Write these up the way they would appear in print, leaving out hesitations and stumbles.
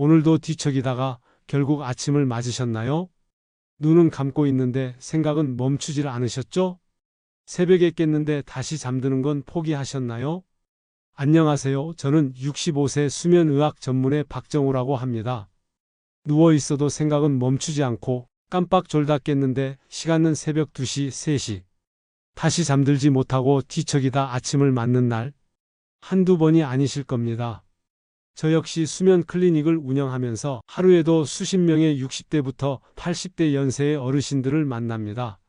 오늘도 뒤척이다가 결국 아침을 맞으셨나요? 눈은 감고 있는데 생각은 멈추질 않으셨죠? 새벽에 깼는데 다시 잠드는 건 포기하셨나요? 안녕하세요. 저는 65세 수면의학 전문의 박정우라고 합니다. 누워 있어도 생각은 멈추지 않고 깜빡 졸다 깼는데 시간은 새벽 2시, 3시. 다시 잠들지 못하고 뒤척이다 아침을 맞는 날. 한두 번이 아니실 겁니다. 저 역시 수면 클리닉을 운영하면서 하루에도 수십 명의 60대부터 80대 연세의 어르신들을 만납니다.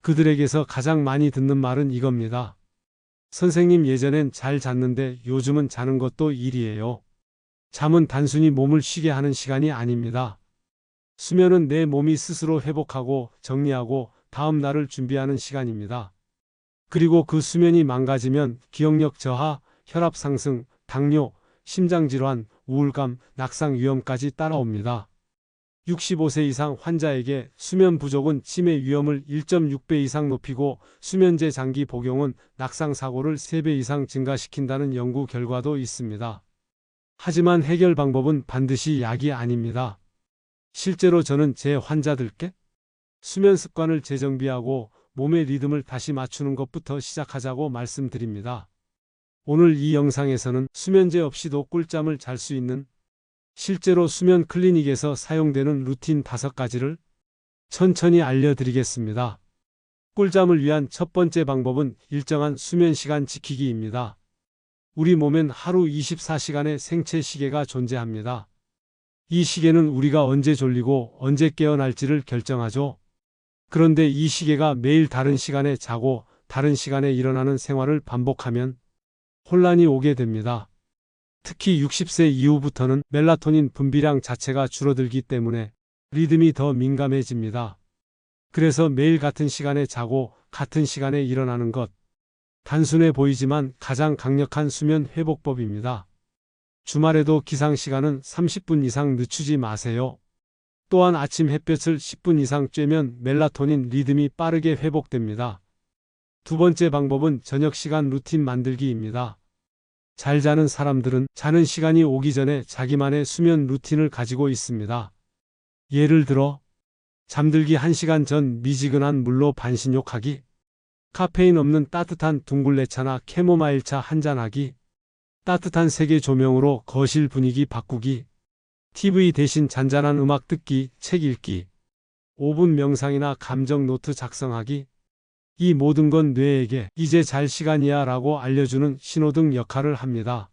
그들에게서 가장 많이 듣는 말은 이겁니다. 선생님, 예전엔 잘 잤는데 요즘은 자는 것도 일이에요. 잠은 단순히 몸을 쉬게 하는 시간이 아닙니다. 수면은 내 몸이 스스로 회복하고 정리하고 다음 날을 준비하는 시간입니다. 그리고 그 수면이 망가지면 기억력 저하, 혈압 상승, 당뇨, 심장질환, 우울감, 낙상 위험까지 따라옵니다. 65세 이상 환자에게 수면 부족은 치매 위험을 1.6배 이상 높이고 수면제 장기 복용은 낙상 사고를 3배 이상 증가시킨다는 연구 결과도 있습니다. 하지만 해결 방법은 반드시 약이 아닙니다. 실제로 저는 제 환자들께 수면 습관을 재정비하고 몸의 리듬을 다시 맞추는 것부터 시작하자고 말씀드립니다. 오늘 이 영상에서는 수면제 없이도 꿀잠을 잘 수 있는 실제로 수면 클리닉에서 사용되는 루틴 5가지를 천천히 알려드리겠습니다. 꿀잠을 위한 첫 번째 방법은 일정한 수면 시간 지키기입니다. 우리 몸엔 하루 24시간의 생체 시계가 존재합니다. 이 시계는 우리가 언제 졸리고 언제 깨어날지를 결정하죠. 그런데 이 시계가 매일 다른 시간에 자고 다른 시간에 일어나는 생활을 반복하면 혼란이 오게 됩니다. 특히 60세 이후부터는 멜라토닌 분비량 자체가 줄어들기 때문에 리듬이 더 민감해집니다. 그래서 매일 같은 시간에 자고 같은 시간에 일어나는 것. 단순해 보이지만 가장 강력한 수면 회복법입니다. 주말에도 기상시간은 30분 이상 늦추지 마세요. 또한 아침 햇볕을 10분 이상 쬐면 멜라토닌 리듬이 빠르게 회복됩니다. 두 번째 방법은 저녁 시간 루틴 만들기입니다. 잘 자는 사람들은 자는 시간이 오기 전에 자기만의 수면 루틴을 가지고 있습니다. 예를 들어 잠들기 1시간 전 미지근한 물로 반신욕하기, 카페인 없는 따뜻한 둥글레차나 캐모마일차 한잔하기, 따뜻한 색의 조명으로 거실 분위기 바꾸기, TV 대신 잔잔한 음악 듣기, 책 읽기, 5분 명상이나 감정 노트 작성하기. 이 모든 건 뇌에게 이제 잘 시간이야 라고 알려주는 신호등 역할을 합니다.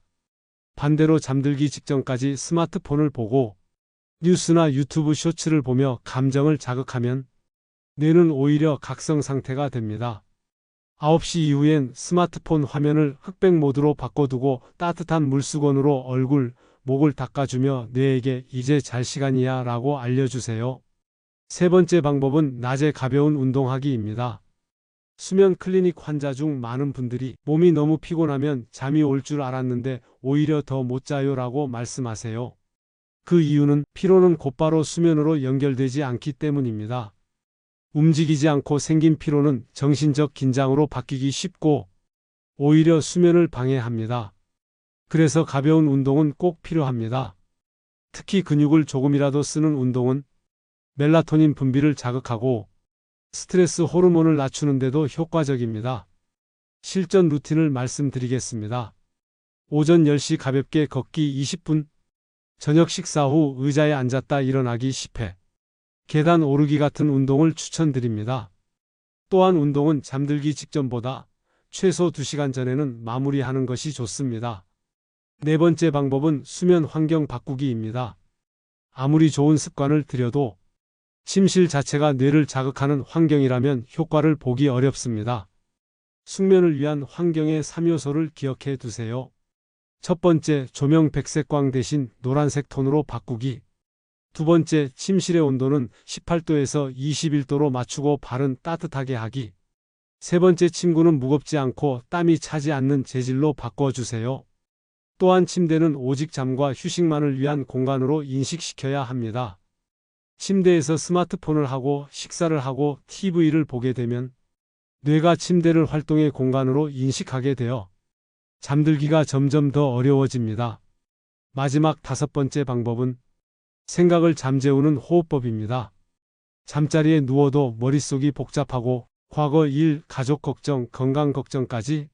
반대로 잠들기 직전까지 스마트폰을 보고 뉴스나 유튜브 쇼츠를 보며 감정을 자극하면 뇌는 오히려 각성 상태가 됩니다. 9시 이후엔 스마트폰 화면을 흑백 모드로 바꿔두고 따뜻한 물수건으로 얼굴, 목을 닦아주며 뇌에게 이제 잘 시간이야 라고 알려주세요. 세 번째 방법은 낮에 가벼운 운동하기입니다. 수면 클리닉 환자 중 많은 분들이 몸이 너무 피곤하면 잠이 올 줄 알았는데 오히려 더 못 자요 라고 말씀하세요. 그 이유는 피로는 곧바로 수면으로 연결되지 않기 때문입니다. 움직이지 않고 생긴 피로는 정신적 긴장으로 바뀌기 쉽고 오히려 수면을 방해합니다. 그래서 가벼운 운동은 꼭 필요합니다. 특히 근육을 조금이라도 쓰는 운동은 멜라토닌 분비를 자극하고 스트레스 호르몬을 낮추는데도 효과적입니다. 실전 루틴을 말씀드리겠습니다. 오전 10시 가볍게 걷기 20분, 저녁 식사 후 의자에 앉았다 일어나기 10회, 계단 오르기 같은 운동을 추천드립니다. 또한 운동은 잠들기 직전보다 최소 2시간 전에는 마무리하는 것이 좋습니다. 네 번째 방법은 수면 환경 바꾸기입니다. 아무리 좋은 습관을 들여도 침실 자체가 뇌를 자극하는 환경이라면 효과를 보기 어렵습니다. 숙면을 위한 환경의 3요소를 기억해 두세요. 첫 번째, 조명 백색광 대신 노란색 톤으로 바꾸기. 두 번째, 침실의 온도는 18도에서 21도로 맞추고 발은 따뜻하게 하기. 세 번째, 침구는 무겁지 않고 땀이 차지 않는 재질로 바꿔주세요. 또한 침대는 오직 잠과 휴식만을 위한 공간으로 인식시켜야 합니다. 침대에서 스마트폰을 하고 식사를 하고 TV를 보게 되면 뇌가 침대를 활동의 공간으로 인식하게 되어 잠들기가 점점 더 어려워집니다. 마지막 5번째 방법은 생각을 잠재우는 호흡법입니다. 잠자리에 누워도 머릿속이 복잡하고 과거 일, 가족 걱정, 건강 걱정까지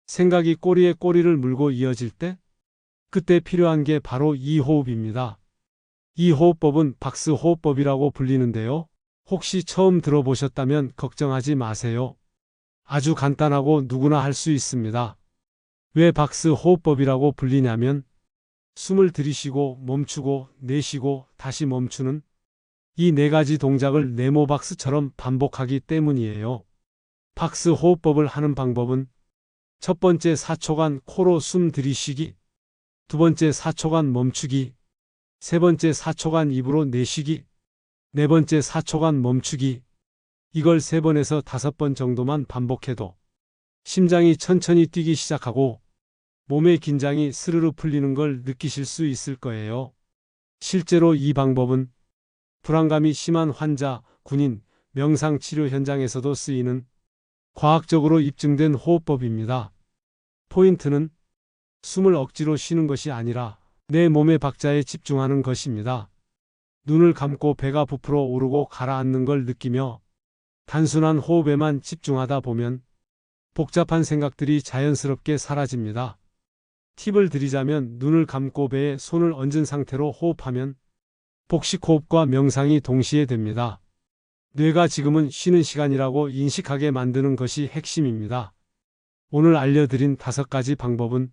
생각이 꼬리에 꼬리를 물고 이어질 때 그때 필요한 게 바로 이 호흡입니다. 이 호흡법은 박스 호흡법이라고 불리는데요. 혹시 처음 들어보셨다면 걱정하지 마세요. 아주 간단하고 누구나 할 수 있습니다. 왜 박스 호흡법이라고 불리냐면 숨을 들이쉬고 멈추고 내쉬고 다시 멈추는 이 4가지 동작을 네모박스처럼 반복하기 때문이에요. 박스 호흡법을 하는 방법은 첫 번째 4초간 코로 숨 들이쉬기, 두 번째 4초간 멈추기, 세 번째 4초간 입으로 내쉬기, 네 번째 4초간 멈추기. 이걸 3번에서 5번 정도만 반복해도 심장이 천천히 뛰기 시작하고 몸의 긴장이 스르르 풀리는 걸 느끼실 수 있을 거예요. 실제로 이 방법은 불안감이 심한 환자, 군인, 명상치료 현장에서도 쓰이는 과학적으로 입증된 호흡법입니다. 포인트는 숨을 억지로 쉬는 것이 아니라 내 몸의 박자에 집중하는 것입니다. 눈을 감고 배가 부풀어 오르고 가라앉는 걸 느끼며 단순한 호흡에만 집중하다 보면 복잡한 생각들이 자연스럽게 사라집니다. 팁을 드리자면 눈을 감고 배에 손을 얹은 상태로 호흡하면 복식 호흡과 명상이 동시에 됩니다. 뇌가 지금은 쉬는 시간이라고 인식하게 만드는 것이 핵심입니다. 오늘 알려드린 5가지 방법은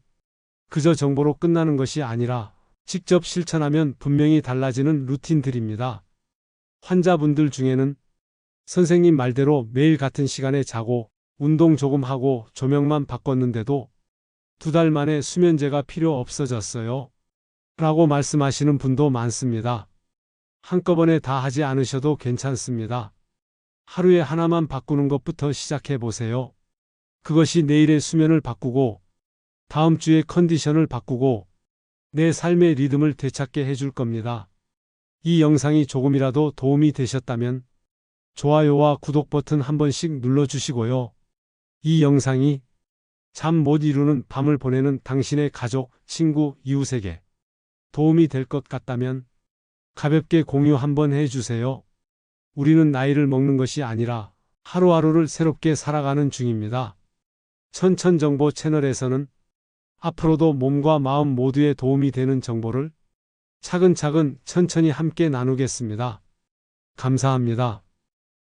그저 정보로 끝나는 것이 아니라 직접 실천하면 분명히 달라지는 루틴들입니다. 환자분들 중에는 선생님 말대로 매일 같은 시간에 자고 운동 조금 하고 조명만 바꿨는데도 2달 만에 수면제가 필요 없어졌어요. 라고 말씀하시는 분도 많습니다. 한꺼번에 다 하지 않으셔도 괜찮습니다. 하루에 하나만 바꾸는 것부터 시작해 보세요. 그것이 내일의 수면을 바꾸고 다음 주의 컨디션을 바꾸고 내 삶의 리듬을 되찾게 해줄 겁니다. 이 영상이 조금이라도 도움이 되셨다면 좋아요와 구독 버튼 한 번씩 눌러주시고요. 이 영상이 잠 못 이루는 밤을 보내는 당신의 가족, 친구, 이웃에게 도움이 될 것 같다면 가볍게 공유 한번 해주세요. 우리는 나이를 먹는 것이 아니라 하루하루를 새롭게 살아가는 중입니다. 천천정보 채널에서는 앞으로도 몸과 마음 모두에 도움이 되는 정보를 차근차근 천천히 함께 나누겠습니다. 감사합니다.